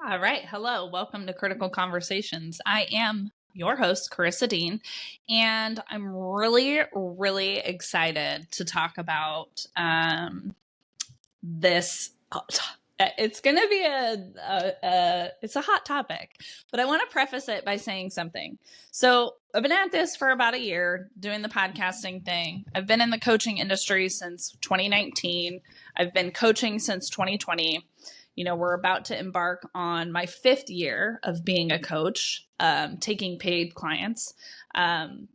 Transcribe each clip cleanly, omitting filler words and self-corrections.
All right. Hello. Welcome to Critical Conversations. I am your host, Karissa Dean, and I'm really excited to talk about this. It's going to be it's a hot topic, but I want to preface it by saying something. So I've been at this for about a year doing the podcasting thing. I've been in the coaching industry since 2019. I've been coaching since 2020. We're about to embark on my 5th year of being a coach, taking paid clients.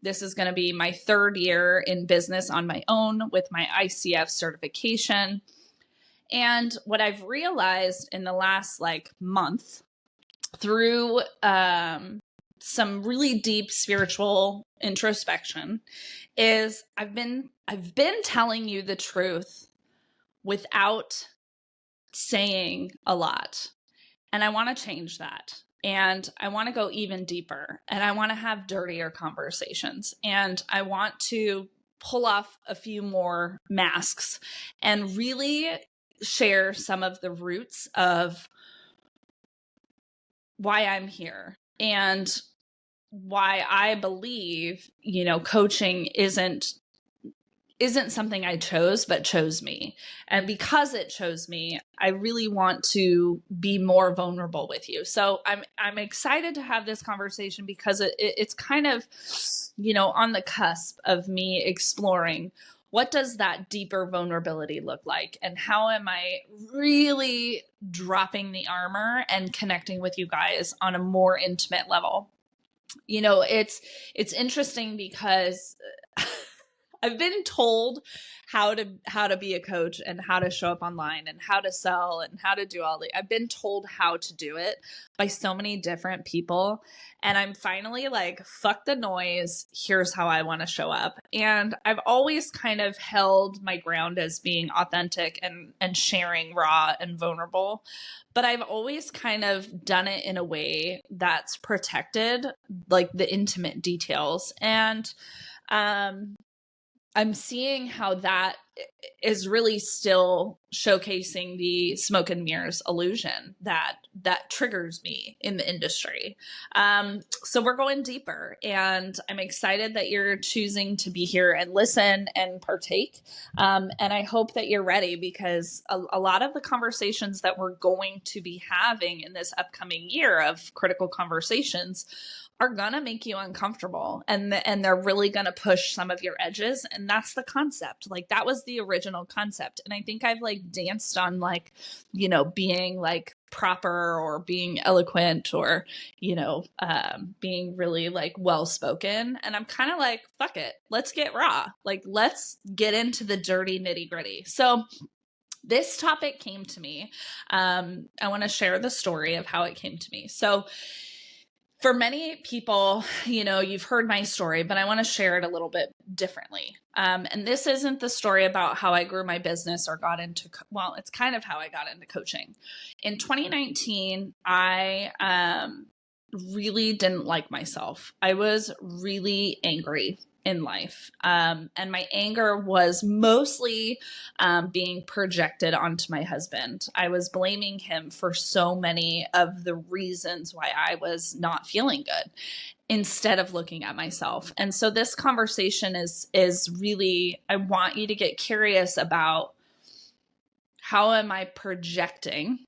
This is going to be my 3rd year in business on my own with my ICF certification. And what I've realized in the last month through some really deep spiritual introspection is I've been telling you the truth without saying a lot. And I want to change that. And I want to go even deeper. And I want to have dirtier conversations. And I want to pull off a few more masks and really share some of the roots of why I'm here and why I believe, coaching isn't something I chose, but chose me. And because it chose me, I really want to be more vulnerable with you. So I'm excited to have this conversation because it's kind of, on the cusp of me exploring what does that deeper vulnerability look like, and how am I really dropping the armor and connecting with you guys on a more intimate level. It's interesting because I've been told how to be a coach and how to show up online and how to sell and how to do I've been told how to do it by so many different people. And I'm finally like, fuck the noise. Here's how I want to show up. And I've always kind of held my ground as being authentic and sharing raw and vulnerable. But I've always kind of done it in a way that's protected, like the intimate details. And, I'm seeing how that is really still showcasing the smoke and mirrors illusion that triggers me in the industry. So we're going deeper, and I'm excited that you're choosing to be here and listen and partake. And I hope that you're ready, because a lot of the conversations that we're going to be having in this upcoming year of Critical Conversations are gonna make you uncomfortable, and they're really gonna push some of your edges. And that's the concept. Like, that was the original concept. And I think I've danced on being proper or being eloquent or being really well spoken. And I'm kind of like, fuck it, let's get raw. Let's get into the dirty nitty gritty. So this topic came to me. I want to share the story of how it came to me. So for many people, you've heard my story, but I want to share it a little bit differently. And this isn't the story about how I grew my business or got into, it's kind of how I got into coaching. In 2019, I really didn't like myself. I was really angry in life. And my anger was mostly being projected onto my husband. I was blaming him for so many of the reasons why I was not feeling good, instead of looking at myself. And so this conversation is really, I want you to get curious about, how am I projecting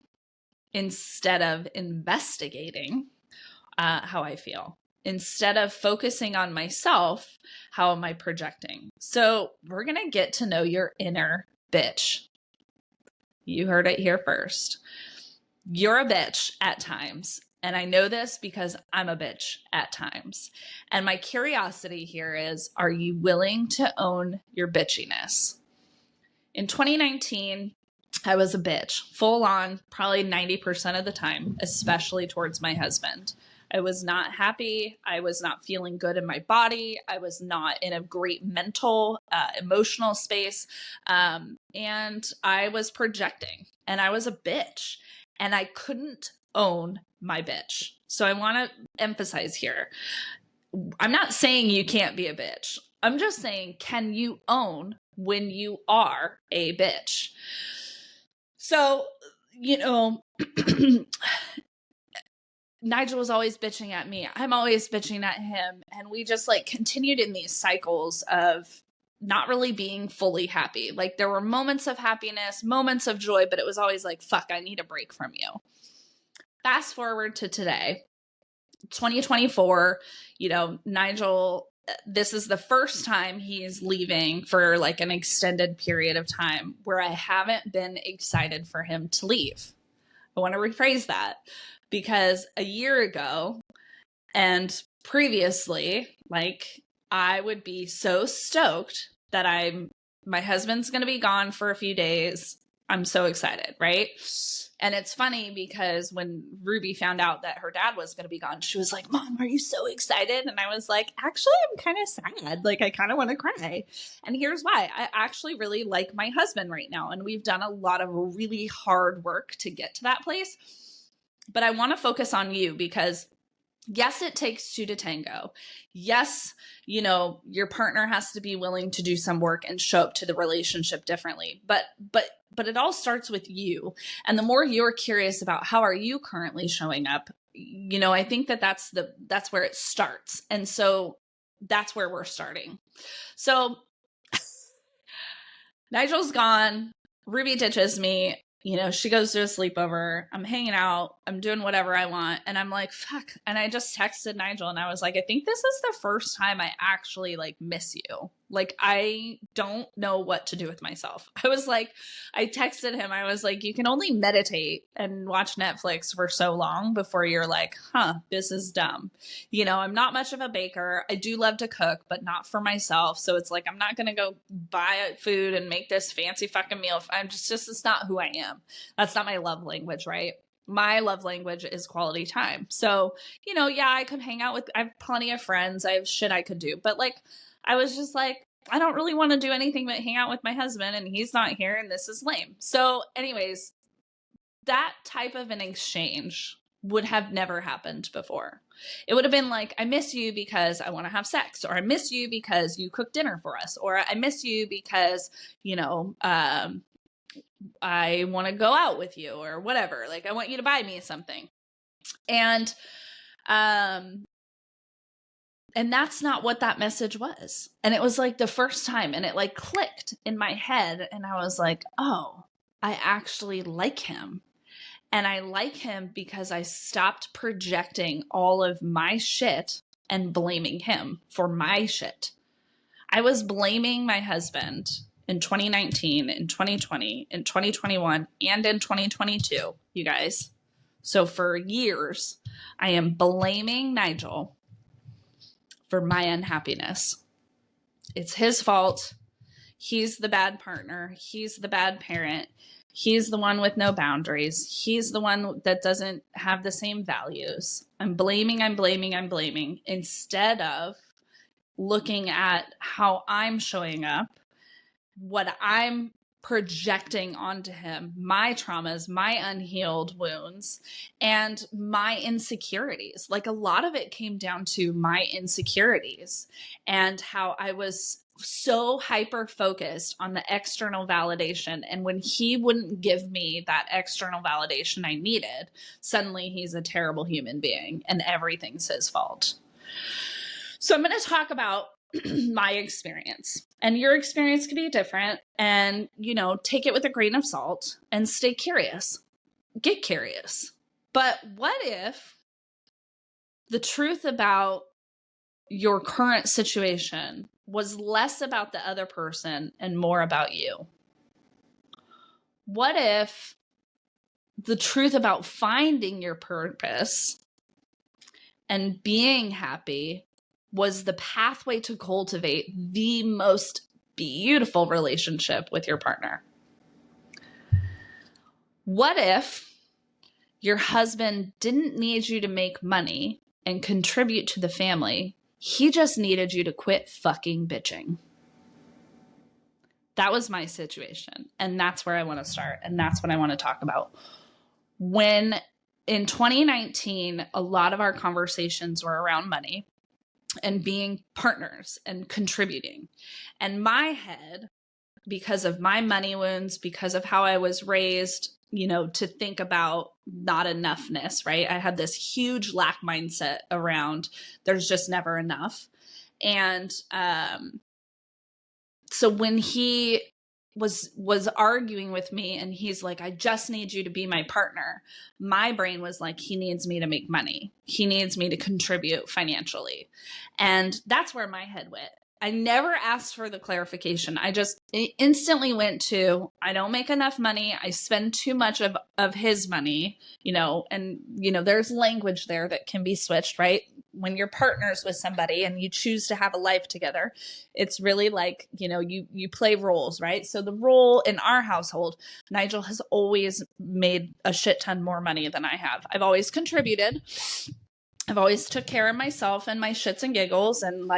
instead of investigating how I feel? Instead of focusing on myself, how am I projecting? So we're going to get to know your inner bitch. You heard it here first. You're a bitch at times. And I know this because I'm a bitch at times. And my curiosity here is, are you willing to own your bitchiness? In 2019, I was a bitch, full on, probably 90% of the time, especially towards my husband. I was not happy. I was not feeling good in my body. I was not in a great mental, emotional space. And I was projecting, and I was a bitch, and I couldn't own my bitch. So I want to emphasize here, I'm not saying you can't be a bitch. I'm just saying, can you own when you are a bitch? So, Nigel was always bitching at me. I'm always bitching at him. And we just like continued in these cycles of not really being fully happy. Like there were moments of happiness, moments of joy, but it was always like, fuck, I need a break from you. Fast forward to today, 2024, Nigel, this is the first time he's leaving for like an extended period of time where I haven't been excited for him to leave. I want to rephrase that because a year ago and previously, like I would be so stoked that my husband's going to be gone for a few days. I'm so excited, right? And it's funny because when Ruby found out that her dad was going to be gone, she was like, Mom, are you so excited? And I was like, actually, I'm kind of sad. Like, I kind of want to cry. And here's why. I actually really like my husband right now. And we've done a lot of really hard work to get to that place. But I want to focus on you because yes, it takes two to tango. Yes, your partner has to be willing to do some work and show up to the relationship differently. But it all starts with you. And the more you're curious about how are you currently showing up, I think that's where it starts. And so that's where we're starting. So Nigel's gone. Ruby ditches me. She goes to a sleepover. I'm hanging out. I'm doing whatever I want. And I'm like, fuck. And I just texted Nigel and I was like, I think this is the first time I actually like miss you. Like, I don't know what to do with myself. I texted him. I was like, you can only meditate and watch Netflix for so long before you're like, this is dumb. I'm not much of a baker. I do love to cook, but not for myself. So it's like, I'm not going to go buy food and make this fancy fucking meal. It's not who I am. That's not my love language, right? My love language is quality time. So, I could hang out I have plenty of friends. I have shit I could do. But like, I was just like, I don't really want to do anything but hang out with my husband and he's not here and this is lame. So anyways, that type of an exchange would have never happened before. It would have been like, I miss you because I want to have sex, or I miss you because you cook dinner for us, or I miss you because, I want to go out with you or whatever. Like, I want you to buy me something. And that's not what that message was. And it was like the first time, and it like clicked in my head. And I was like, oh, I actually like him. And I like him because I stopped projecting all of my shit and blaming him for my shit. I was blaming my husband in 2019, in 2020, in 2021, and in 2022, you guys. So for years, I am blaming Nigel for my unhappiness. It's his fault. He's the bad partner. He's the bad parent. He's the one with no boundaries. He's the one that doesn't have the same values. I'm blaming instead of looking at how I'm showing up, what I'm projecting onto him, my traumas, my unhealed wounds, and my insecurities. Like, a lot of it came down to my insecurities and how I was so hyper focused on the external validation. And when he wouldn't give me that external validation I needed, suddenly he's a terrible human being and everything's his fault. So I'm going to talk about my experience, and your experience could be different, and take it with a grain of salt and stay curious. Get curious. But what if the truth about your current situation was less about the other person and more about you? What if the truth about finding your purpose and being happy was the pathway to cultivate the most beautiful relationship with your partner? What if your husband didn't need you to make money and contribute to the family? He just needed you to quit fucking bitching. That was my situation. And that's where I want to start. And that's what I want to talk about. When in 2019, a lot of our conversations were around money and being partners and contributing. And my head, because of my money wounds, because of how I was raised, to think about not enoughness, right? I had this huge lack mindset around there's just never enough. And so when he was arguing with me and he's like, I just need you to be my partner, my brain was like, he needs me to make money. He needs me to contribute financially. And that's where my head went. I never asked for the clarification. I just instantly went to, I don't make enough money. I spend too much of his money, and, there's language there that can be switched, right? When you're partners with somebody and you choose to have a life together, it's really like, you play roles, right? So the role in our household, Nigel has always made a shit ton more money than I have. I've always contributed. I've always took care of myself and my shits and giggles and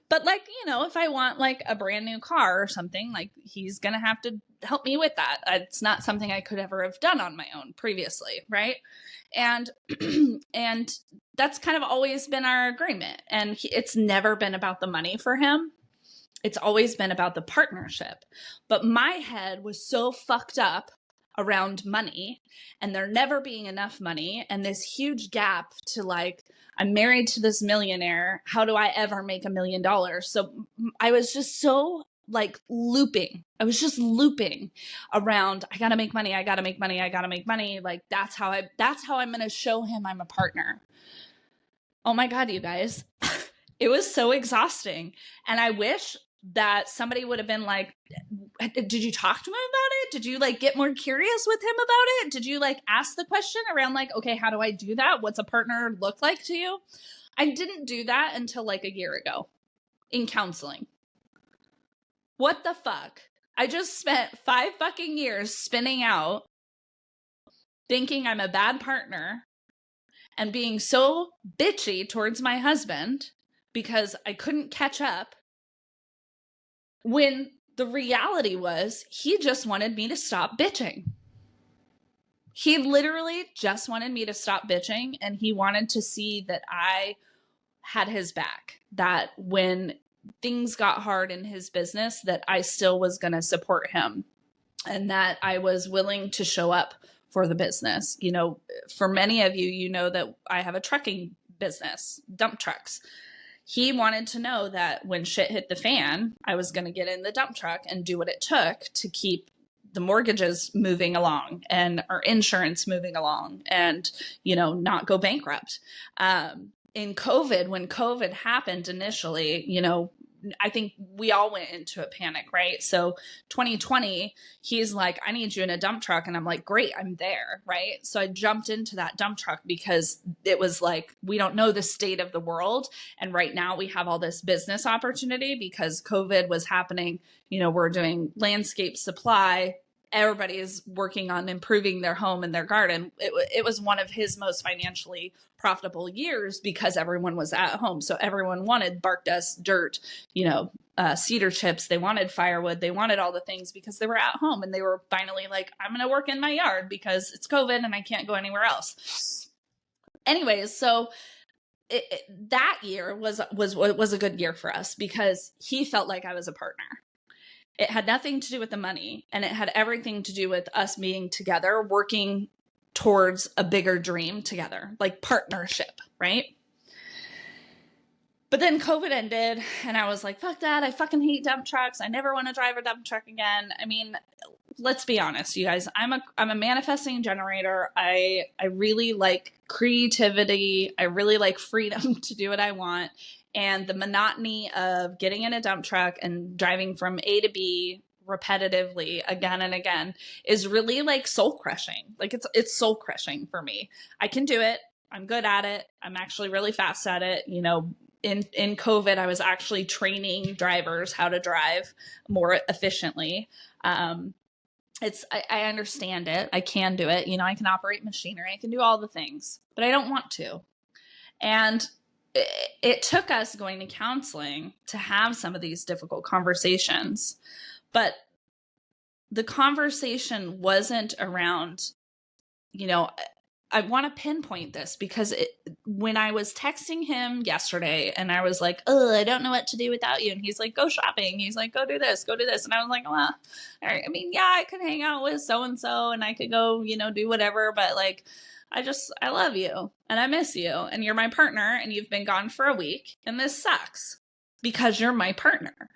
but if I want like a brand new car or something, like he's going to have to help me with that. It's not something I could ever have done on my own previously. Right. And, and that's kind of always been our agreement. And it's never been about the money for him. It's always been about the partnership. But my head was so fucked up around money and there never being enough money and this huge gap to like, I'm married to this millionaire. How do I ever make $1 million? So I was just so like looping. I was just looping around. I got to make money. I got to make money. I got to make money. Like that's how I'm going to show him I'm a partner. Oh my God, you guys, it was so exhausting. And I wish that somebody would have been like, did you talk to him about it? Did you like get more curious with him about it? Did you like ask the question around like, okay, how do I do that? What's a partner look like to you? I didn't do that until like a year ago in counseling. What the fuck? I just spent 5 fucking years spinning out thinking I'm a bad partner and being so bitchy towards my husband because I couldn't catch up, when the reality was he just wanted me to stop bitching. He literally just wanted me to stop bitching, and he wanted to see that I had his back, that when things got hard in his business, that I still was going to support him and that I was willing to show up for the business. For many of you, that I have a trucking business, dump trucks. He wanted to know that when shit hit the fan, I was going to get in the dump truck and do what it took to keep the mortgages moving along and our insurance moving along and, not go bankrupt. In COVID, when COVID happened initially, I think we all went into a panic, right? So 2020, he's like, I need you in a dump truck. And I'm like, great, I'm there, right? So I jumped into that dump truck because it was like, we don't know the state of the world. And right now we have all this business opportunity because COVID was happening. We're doing landscape supply. Everybody is working on improving their home and their garden. It was one of his most financially profitable years because everyone was at home. So everyone wanted bark dust, dirt, cedar chips. They wanted firewood. They wanted all the things because they were at home and they were finally like, I'm going to work in my yard because it's COVID and I can't go anywhere else. Anyways, so that year was a good year for us because he felt like I was a partner. It had nothing to do with the money, and it had everything to do with us being together, working towards a bigger dream together, like partnership, right? But then COVID ended, and I was like, fuck that. I fucking hate dump trucks. I never want to drive a dump truck again. I mean, let's be honest, you guys. I'm a manifesting generator. I really like creativity. I really like freedom to do what I want. And the monotony of getting in a dump truck and driving from A to B repetitively again and again is really like soul crushing. Like it's soul crushing for me. I can do it. I'm good at it. I'm actually really fast at it. In COVID, I was actually training drivers how to drive more efficiently. I understand it. I can do it. I can operate machinery. I can do all the things, but I don't want to. And it took us going to counseling to have some of these difficult conversations, but the conversation wasn't around, want to pinpoint this because when I was texting him yesterday and I was like, oh, I don't know what to do without you. And he's like, go shopping. He's like, go do this, go do this. And I was like, well, I mean, yeah, I could hang out with so-and-so and I could go, do whatever. But like, I love you and I miss you and you're my partner and you've been gone for a week and this sucks because you're my partner.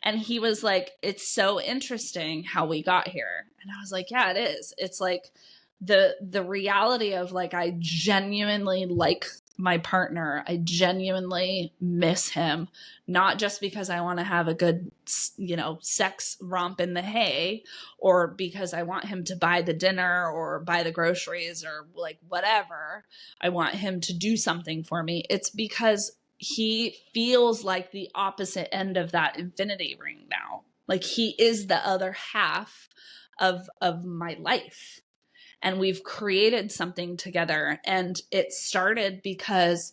And he was like, it's so interesting how we got here. And I was like, yeah, it is. It's like the reality of like, I genuinely like my partner. I genuinely miss him, not just because I want to have a good, sex romp in the hay, or because I want him to buy the dinner or buy the groceries or like whatever. I want him to do something for me. It's because he feels like the opposite end of that infinity ring now. Like he is the other half of my life. And we've created something together. And it started because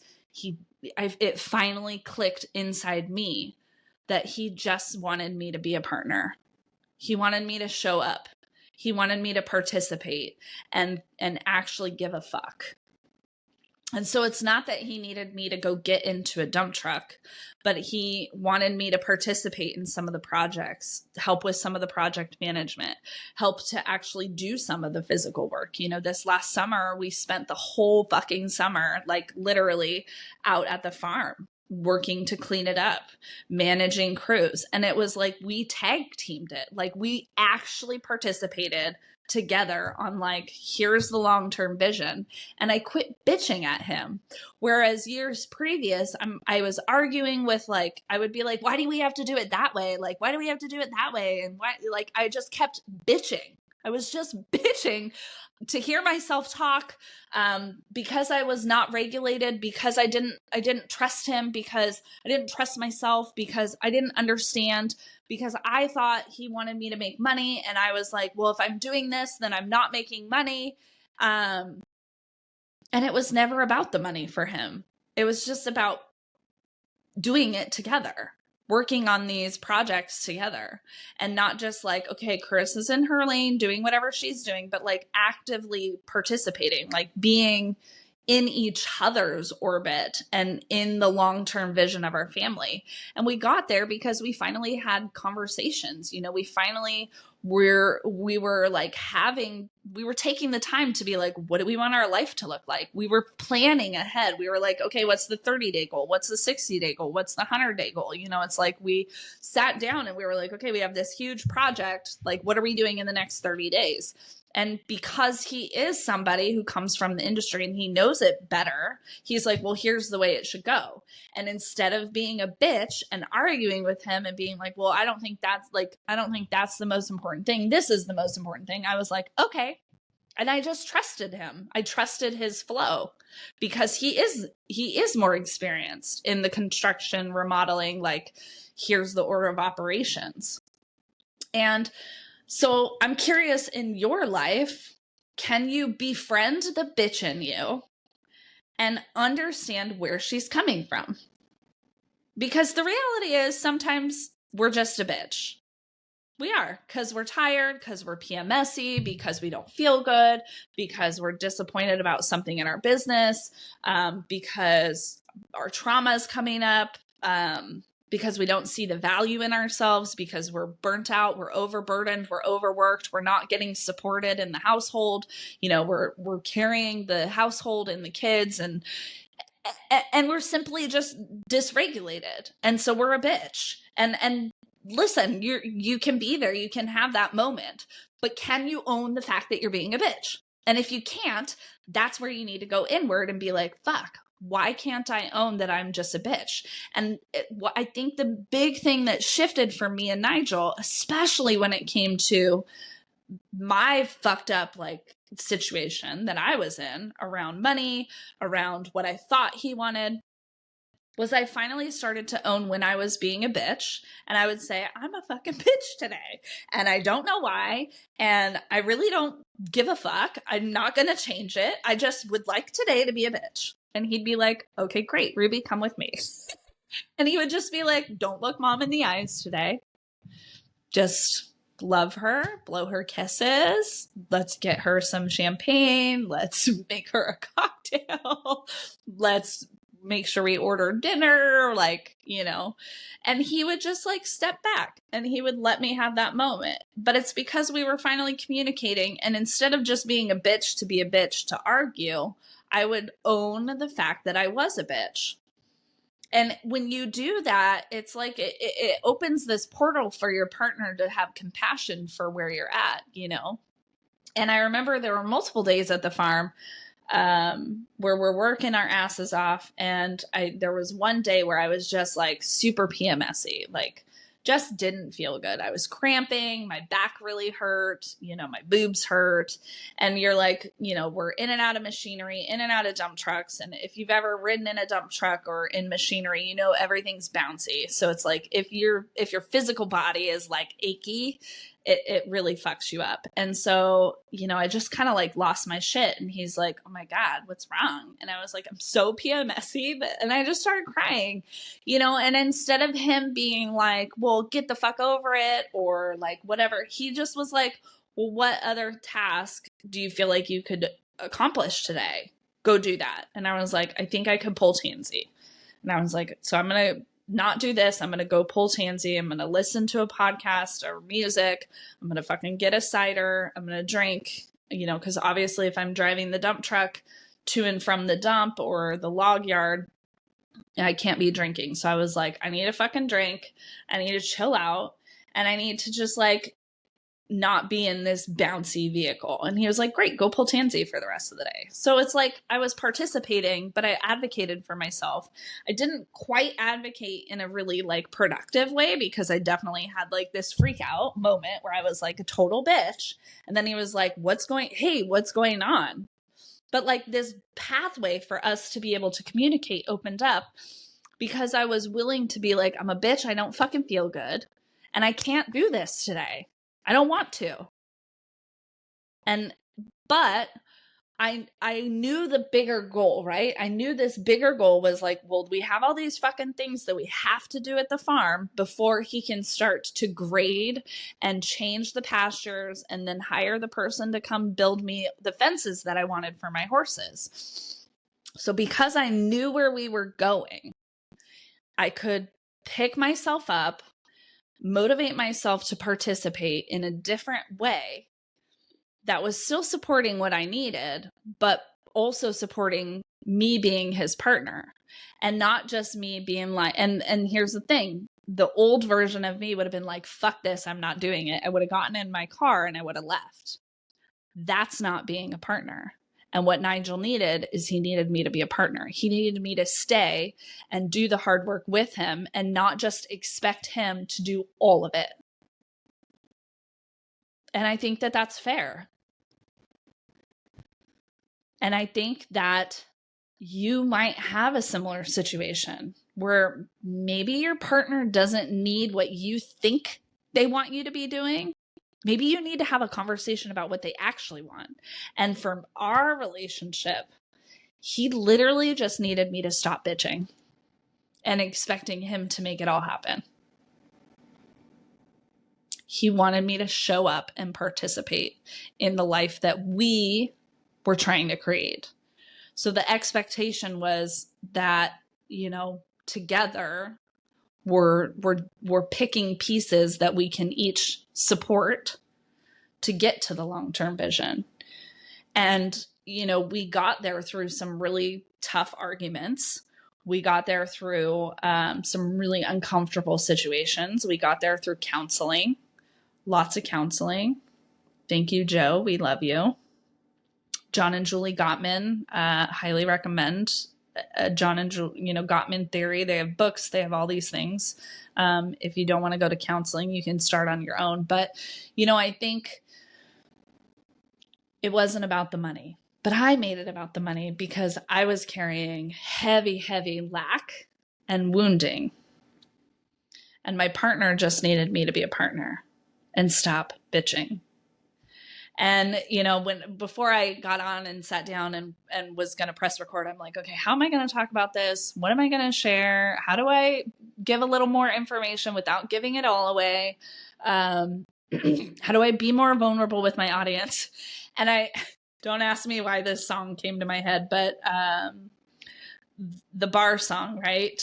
it finally clicked inside me that he just wanted me to be a partner. He wanted me to show up. He wanted me to participate and actually give a fuck. And so it's not that he needed me to go get into a dump truck, but he wanted me to participate in some of the projects, help with some of the project management, help to actually do some of the physical work. This last summer, we spent the whole fucking summer, like literally out at the farm, working to clean it up, managing crews. And it was like, we tag teamed it. Like we actually participated together on like, here's the long-term vision. And I quit bitching at him. Whereas years previous, I was arguing with like, I would be like, why do we have to do it that way? Like, why do we have to do it that way? And why, like, I just kept bitching. I was just bitching to hear myself talk, because I was not regulated, because I didn't trust him, because I didn't trust myself, because I didn't understand, because I thought he wanted me to make money. And I was like, well, if I'm doing this, then I'm not making money. And it was never about the money for him. It was just about doing it together, working on these projects together, and not just like, okay, Karissa's in her lane doing whatever she's doing, but like actively participating, like being in each other's orbit and in the long-term vision of our family. And we got there because we finally had conversations. We finally we were taking the time to be like, what do we want our life to look like? We were planning ahead. We were like, okay, what's the 30-day goal? What's the 60-day goal? What's the 100-day goal? It's like we sat down and we were like, okay, we have this huge project. Like, what are we doing in the next 30 days? And because he is somebody who comes from the industry and he knows it better, he's like, well, here's the way it should go. And instead of being a bitch and arguing with him and being like, well, I don't think that's the most important thing. This is the most important thing. I was like, okay. And I just trusted him. I trusted his flow because he is more experienced in the construction, remodeling, like here's the order of operations. And so I'm curious, in your life, can you befriend the bitch in you and understand where she's coming from? Because the reality is sometimes we're just a bitch. We are, because we're tired, because we're PMSy, because we don't feel good, because we're disappointed about something in our business, because our trauma is coming up, because we don't see the value in ourselves, because we're burnt out, we're overburdened, we're overworked, we're not getting supported in the household. We're carrying the household and the kids, and we're simply just dysregulated. And so we're a bitch. And listen, you can be there, you can have that moment, but can you own the fact that you're being a bitch? And if you can't, that's where you need to go inward and be like, fuck, why can't I own that I'm just a bitch? And I think the big thing that shifted for me and Nigel, especially when it came to my fucked up like situation that I was in around money, around what I thought he wanted, was I finally started to own when I was being a bitch. And I would say, I'm a fucking bitch today. And I don't know why. And I really don't give a fuck. I'm not going to change it. I just would like today to be a bitch. And he'd be like, okay, great, Ruby, come with me. And he would just be like, don't look mom in the eyes today. Just love her, blow her kisses. Let's get her some champagne. Let's make her a cocktail. Let's make sure we order dinner, like, you know. And he would just like step back and he would let me have that moment. But it's because we were finally communicating. And instead of just being a bitch to be a bitch to argue, I would own the fact that I was a bitch. And when you do that, it's like it opens this portal for your partner to have compassion for where you're at, you know? And I remember there were multiple days at the farm where we're working our asses off. And there was one day where I was just like super PMSy, like just didn't feel good. I was cramping, my back really hurt, you know, my boobs hurt. And you're like, you know, we're in and out of machinery, in and out of dump trucks. And if you've ever ridden in a dump truck or in machinery, you know, everything's bouncy. So it's like, if your physical body is like achy, it really fucks you up. And so, you know, I just kind of like lost my shit. And he's like, oh my God, what's wrong? And I was like, I'm so PMSy. And I just started crying, you know, and instead of him being like, well, get the fuck over it or like whatever, he just was like, well, what other task do you feel like you could accomplish today? Go do that. And I was like, I think I could pull tansy. And I was like, so I'm going to not do this. I'm going to go pull tansy. I'm going to listen to a podcast or music. I'm going to fucking get a cider. I'm going to drink, you know, because obviously if I'm driving the dump truck to and from the dump or the log yard, I can't be drinking. So I was like, I need a fucking drink. I need to chill out. And I need to just like not be in this bouncy vehicle. And he was like, great, go pull tansy for the rest of the day. So it's like I was participating, but I advocated for myself. I didn't quite advocate in a really like productive way because I definitely had like this freak out moment where I was like a total bitch. And then he was like, what's going on? But like this pathway for us to be able to communicate opened up because I was willing to be like, I'm a bitch. I don't fucking feel good. And I can't do this today. I don't want to. But I knew the bigger goal, right? I knew this bigger goal was like, well, we have all these fucking things that we have to do at the farm before he can start to grade and change the pastures and then hire the person to come build me the fences that I wanted for my horses. So because I knew where we were going, I could pick myself up, motivate myself to participate in a different way that was still supporting what I needed, but also supporting me being his partner and not just me being like, and here's the thing, the old version of me would have been like, fuck this, I'm not doing it. I would have gotten in my car and I would have left. That's not being a partner. And what Nigel needed is he needed me to be a partner. He needed me to stay and do the hard work with him and not just expect him to do all of it. And I think that that's fair. And I think that you might have a similar situation where maybe your partner doesn't need what you think they want you to be doing. Maybe you need to have a conversation about what they actually want. And from our relationship, he literally just needed me to stop bitching and expecting him to make it all happen. He wanted me to show up and participate in the life that we were trying to create. So the expectation was that, you know, together we're picking pieces that we can each support to get to the long-term vision. And, you know, we got there through some really tough arguments. We got there through some really uncomfortable situations. We got there through counseling, lots of counseling. Thank you, Joe. We love you. John and Julie Gottman, highly recommend John and Julie, you know, Gottman Theory. They have books, they have all these things. If you don't want to go to counseling, you can start on your own. But, you know, I think it wasn't about the money, but I made it about the money because I was carrying heavy, heavy lack and wounding. And my partner just needed me to be a partner and stop bitching. And, you know, before I got on and sat down and was going to press record, I'm like, okay, how am I going to talk about this? What am I going to share? How do I give a little more information without giving it all away? How do I be more vulnerable with my audience? And I don't ask me why this song came to my head, but the bar song, right?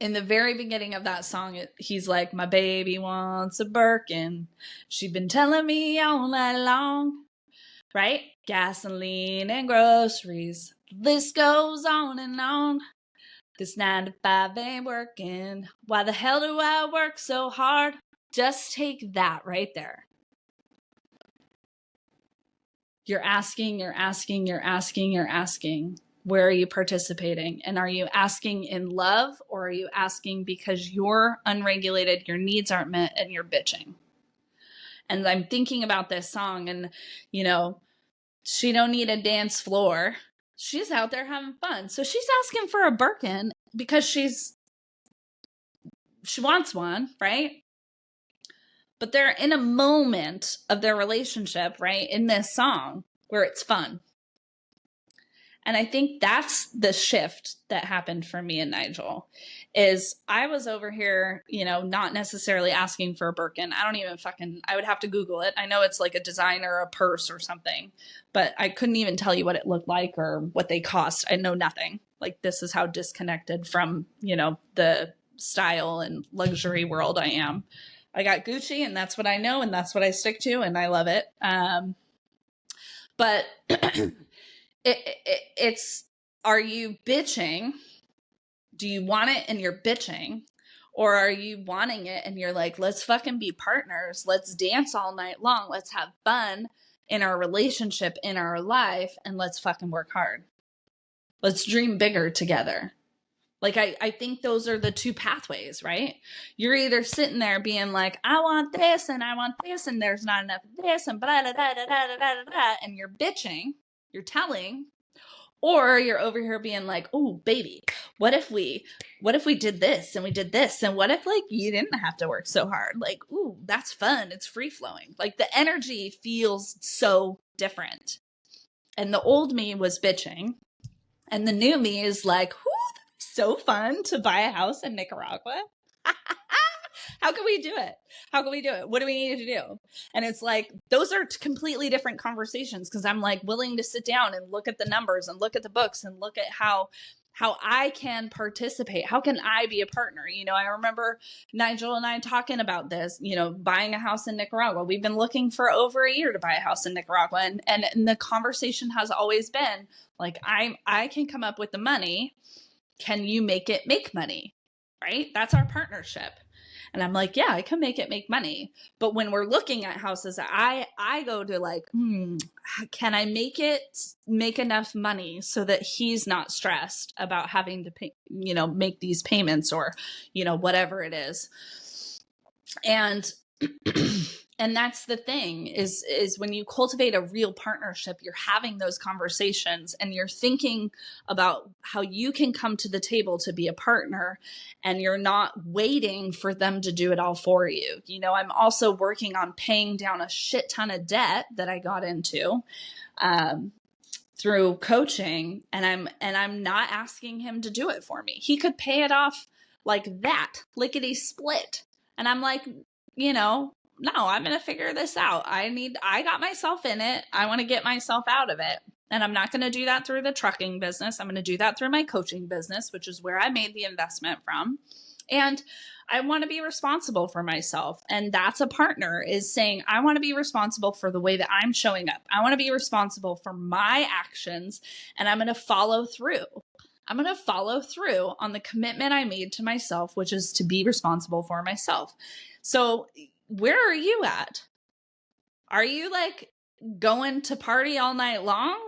In the very beginning of that song, he's like, my baby wants a Birkin. She's been telling me all night long, right? Gasoline and groceries. This goes on and on. This 9 to 5 ain't working. Why the hell do I work so hard? Just take that right there. You're asking. Where are you participating? And are you asking in love, or are you asking because you're unregulated, your needs aren't met, and you're bitching? And I'm thinking about this song, and, you know, she don't need a dance floor. She's out there having fun. So she's asking for a Birkin because she wants one, right? But they're in a moment of their relationship, right, in this song where it's fun. And I think that's the shift that happened for me and Nigel, is I was over here, you know, not necessarily asking for a Birkin. I don't even I would have to Google it. I know it's like a design or a purse or something, but I couldn't even tell you what it looked like or what they cost. I know nothing. Like, this is how disconnected from, you know, the style and luxury world I am. I got Gucci, and that's what I know, and that's what I stick to, and I love it. But it's, are you bitching? Do you want it and you're bitching? Or are you wanting it and you're like, let's fucking be partners. Let's dance all night long. Let's have fun in our relationship, in our life, and let's fucking work hard. Let's dream bigger together. Like, I think those are the two pathways, right? You're either sitting there being like, I want this and I want this and there's not enough of this and blah, blah, blah, blah, blah, blah, blah, and you're bitching, you're telling, or you're over here being like, oh, baby, what if we did this and we did this? And what if, like, you didn't have to work so hard? Like, ooh, that's fun. It's free flowing. Like, the energy feels so different. And the old me was bitching. And the new me is like, whoo, so fun to buy a house in Nicaragua. How can we do it? How can we do it? What do we need to do? And it's like, those are completely different conversations, because I'm like willing to sit down and look at the numbers and look at the books and look at how I can participate. How can I be a partner? You know, I remember Nigel and I talking about this, you know, buying a house in Nicaragua. We've been looking for over a year to buy a house in Nicaragua. And the conversation has always been like, I can come up with the money. Can you make it make money? Right? That's our partnership. And I'm like, yeah, I can make it make money. But when we're looking at houses, I go to like, can I make it make enough money so that he's not stressed about having to pay, you know, make these payments or, you know, whatever it is. And and that's the thing is when you cultivate a real partnership, you're having those conversations and you're thinking about how you can come to the table to be a partner, and you're not waiting for them to do it all for you. You know, I'm also working on paying down a shit ton of debt that I got into through coaching, and I'm not asking him to do it for me. He could pay it off like that, lickety split. And I'm like, you know, no, I'm going to figure this out. I got myself in it. I want to get myself out of it. And I'm not going to do that through the trucking business. I'm going to do that through my coaching business, which is where I made the investment from. And I want to be responsible for myself. And that's a partner, is saying, I want to be responsible for the way that I'm showing up. I want to be responsible for my actions, and I'm going to follow through. I'm going to follow through on the commitment I made to myself, which is to be responsible for myself. So where are you at? Are you like going to party all night long?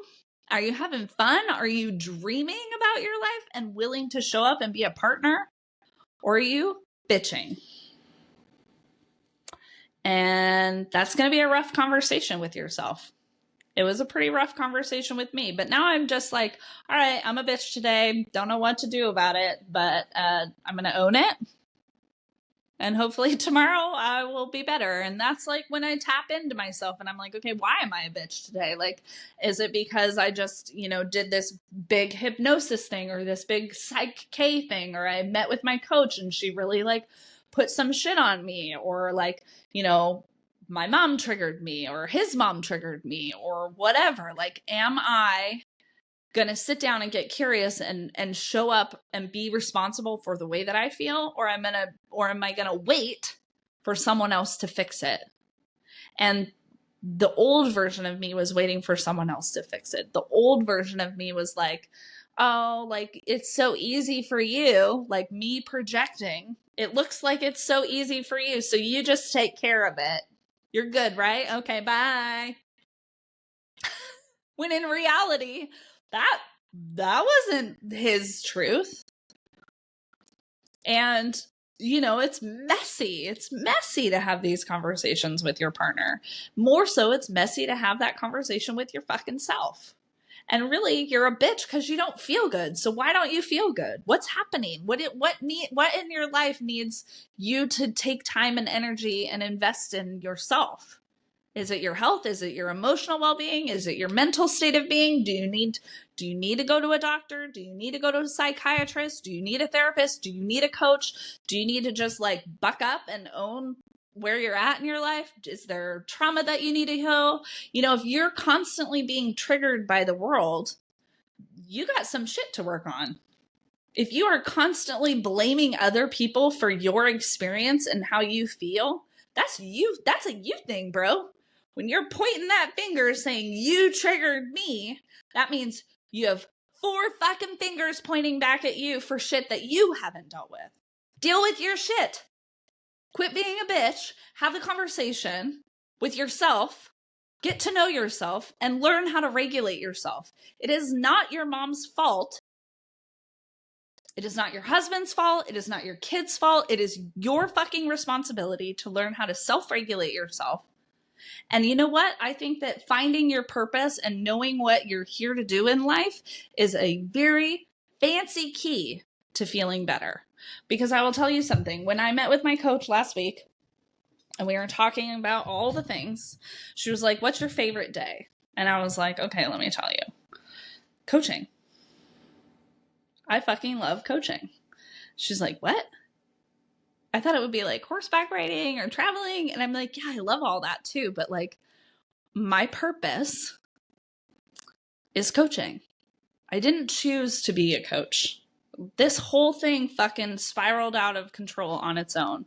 Are you having fun? Are you dreaming about your life and willing to show up and be a partner? Or are you bitching? And that's going to be a rough conversation with yourself. It was a pretty rough conversation with me, but now I'm just like, all right, I'm a bitch today. Don't know what to do about it, but I'm going to own it. And hopefully tomorrow I will be better. And that's like when I tap into myself and I'm like, okay, why am I a bitch today? Like, is it because I just, you know, did this big hypnosis thing or this big psych K thing, or I met with my coach and she really like put some shit on me, or like, you know, my mom triggered me, or his mom triggered me, or whatever. Like, am I gonna sit down and get curious and show up and be responsible for the way that I feel, or am I gonna wait for someone else to fix it? And the old version of me was waiting for someone else to fix it. The old version of me was like, oh, like, it's so easy for you, like me projecting. It looks like it's so easy for you, so you just take care of it. You're good, right? Okay, bye. When in reality, that wasn't his truth. And, you know, it's messy. It's messy to have these conversations with your partner. More so, it's messy to have that conversation with your fucking self. And really, you're a bitch because you don't feel good. So why don't you feel good? What's happening? What in your life needs you to take time and energy and invest in yourself? Is it your health? Is it your emotional well-being? Is it your mental state of being? Do you need to go to a doctor? Do you need to go to a psychiatrist? Do you need a therapist? Do you need a coach? Do you need to just like buck up and own where you're at in your life? Is there trauma that you need to heal? You know, if you're constantly being triggered by the world, you got some shit to work on. If you are constantly blaming other people for your experience and how you feel, that's you. That's a you thing, bro. When you're pointing that finger saying you triggered me, that means you have 4 fucking fingers pointing back at you for shit that you haven't dealt with. Deal with your shit. Quit being a bitch. Have the conversation with yourself. Get to know yourself and learn how to regulate yourself. It is not your mom's fault. It is not your husband's fault. It is not your kid's fault. It is your fucking responsibility to learn how to self-regulate yourself. And you know what? I think that finding your purpose and knowing what you're here to do in life is a very fancy key to feeling better. Because I will tell you something. When I met with my coach last week and we were talking about all the things, she was like, what's your favorite day? And I was like, okay, let me tell you. Coaching. I fucking love coaching. She's like, what? I thought it would be like horseback riding or traveling. And I'm like, yeah, I love all that too. But like, my purpose is coaching. I didn't choose to be a coach. This whole thing fucking spiraled out of control on its own.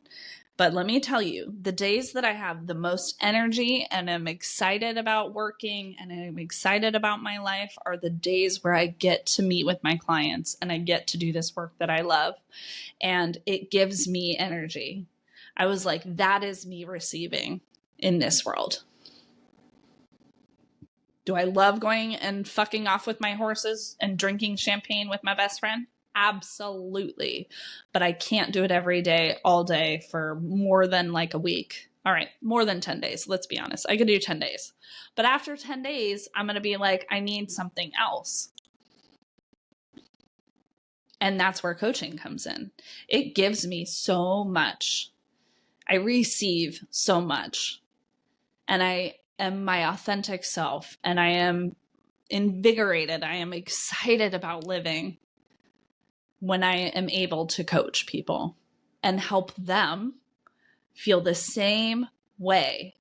But let me tell you, the days that I have the most energy and I'm excited about working and I'm excited about my life are the days where I get to meet with my clients and I get to do this work that I love. And it gives me energy. I was like, that is me receiving in this world. Do I love going and fucking off with my horses and drinking champagne with my best friend? Absolutely. But I can't do it every day, all day for more than like a week. All right, more than 10 days. Let's be honest. I could do 10 days. But after 10 days, I'm going to be like, I need something else. And that's where coaching comes in. It gives me so much. I receive so much. And I am my authentic self. And I am invigorated. I am excited about living when I am able to coach people and help them feel the same way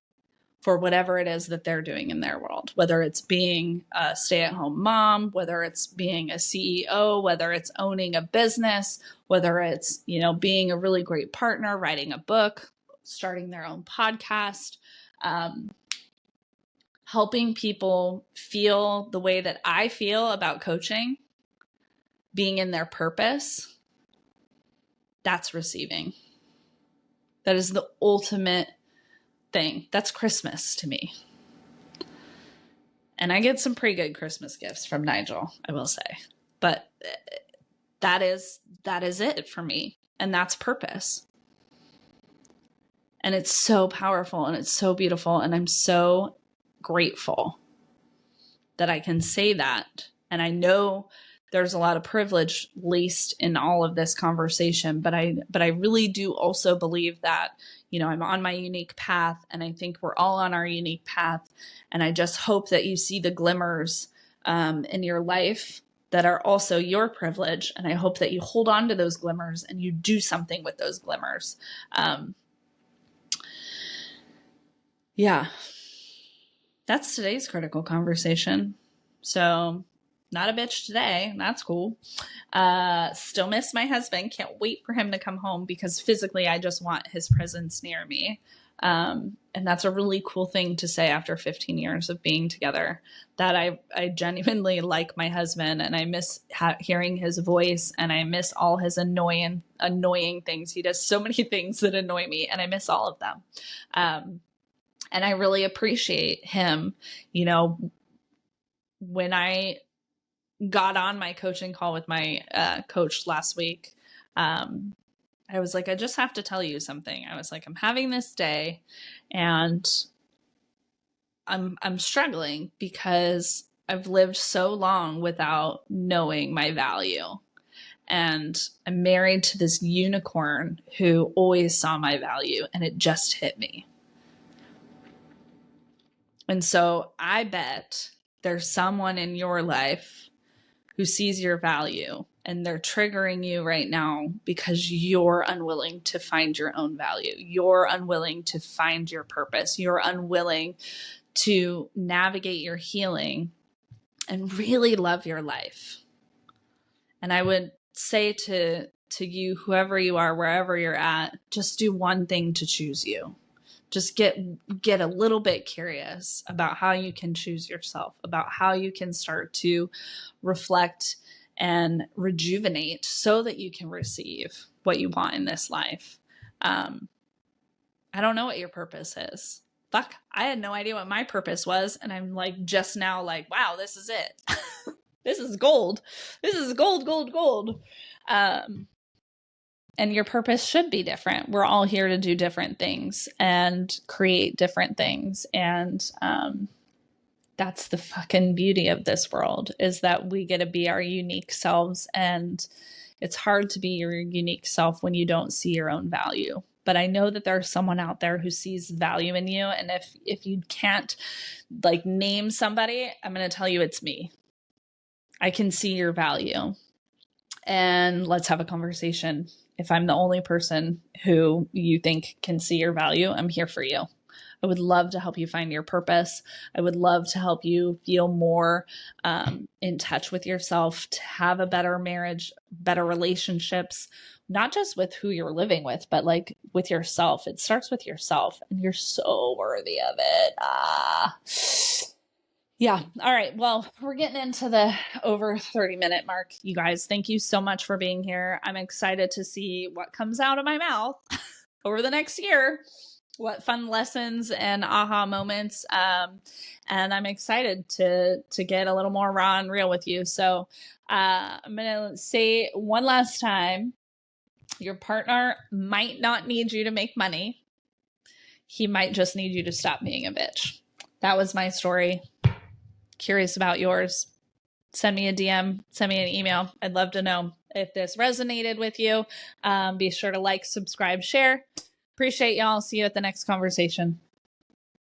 for whatever it is that they're doing in their world, whether it's being a stay-at-home mom, whether it's being a CEO, whether it's owning a business, whether it's, you know, being a really great partner, writing a book, starting their own podcast, helping people feel the way that I feel about coaching, being in their purpose. That's receiving. That is the ultimate thing. That's Christmas to me. And I get some pretty good Christmas gifts from Nigel, I will say. But that is it for me. And that's purpose. And it's so powerful and it's so beautiful. And I'm so grateful that I can say that. And I know there's a lot of privilege laced in all of this conversation, but I really do also believe that, you know, I'm on my unique path, and I think we're all on our unique path. And I just hope that you see the glimmers in your life that are also your privilege. And I hope that you hold on to those glimmers and you do something with those glimmers. Yeah, that's today's critical conversation. So not a bitch today. That's cool. Still miss my husband. Can't wait for him to come home because physically I just want his presence near me. And that's a really cool thing to say after 15 years of being together, that I genuinely like my husband and I miss hearing his voice and I miss all his annoying things. He does so many things that annoy me and I miss all of them. And I really appreciate him, you know, when I got on my coaching call with my coach last week, I was like, I just have to tell you something. I was like, I'm having this day and I'm struggling because I've lived so long without knowing my value. And I'm married to this unicorn who always saw my value and it just hit me. And so I bet there's someone in your life who sees your value and they're triggering you right now because you're unwilling to find your own value. You're unwilling to find your purpose. You're unwilling to navigate your healing and really love your life. And I would say to you, whoever you are, wherever you're at, just do one thing to choose you. Just get a little bit curious about how you can choose yourself, about how you can start to reflect and rejuvenate so that you can receive what you want in this life. I don't know what your purpose is. Fuck, I had no idea what my purpose was. And I'm like, just now like, wow, this is it. This is gold. This is gold, gold, gold. And your purpose should be different. We're all here to do different things and create different things. And that's the fucking beauty of this world, is that we get to be our unique selves. And it's hard to be your unique self when you don't see your own value. But I know that there's someone out there who sees value in you. And if you can't like name somebody, I'm going to tell you it's me. I can see your value. And let's have a conversation. If I'm the only person who you think can see your value, I'm here for you. I would love to help you find your purpose. I would love to help you feel more in touch with yourself, to have a better marriage, better relationships, not just with who you're living with, but like with yourself. It starts with yourself and you're so worthy of it. Yeah. All right. Well, we're getting into the over 30-minute mark, you guys. Thank you so much for being here. I'm excited to see what comes out of my mouth over the next year. What fun lessons and aha moments. And I'm excited to get a little more raw and real with you. So I'm going to say one last time, your partner might not need you to make money. He might just need you to stop being a bitch. That was my story. Curious about yours. Send me a DM, send me an email. I'd love to know if this resonated with you. Be sure to like, subscribe, share. Appreciate y'all. See you at the next conversation.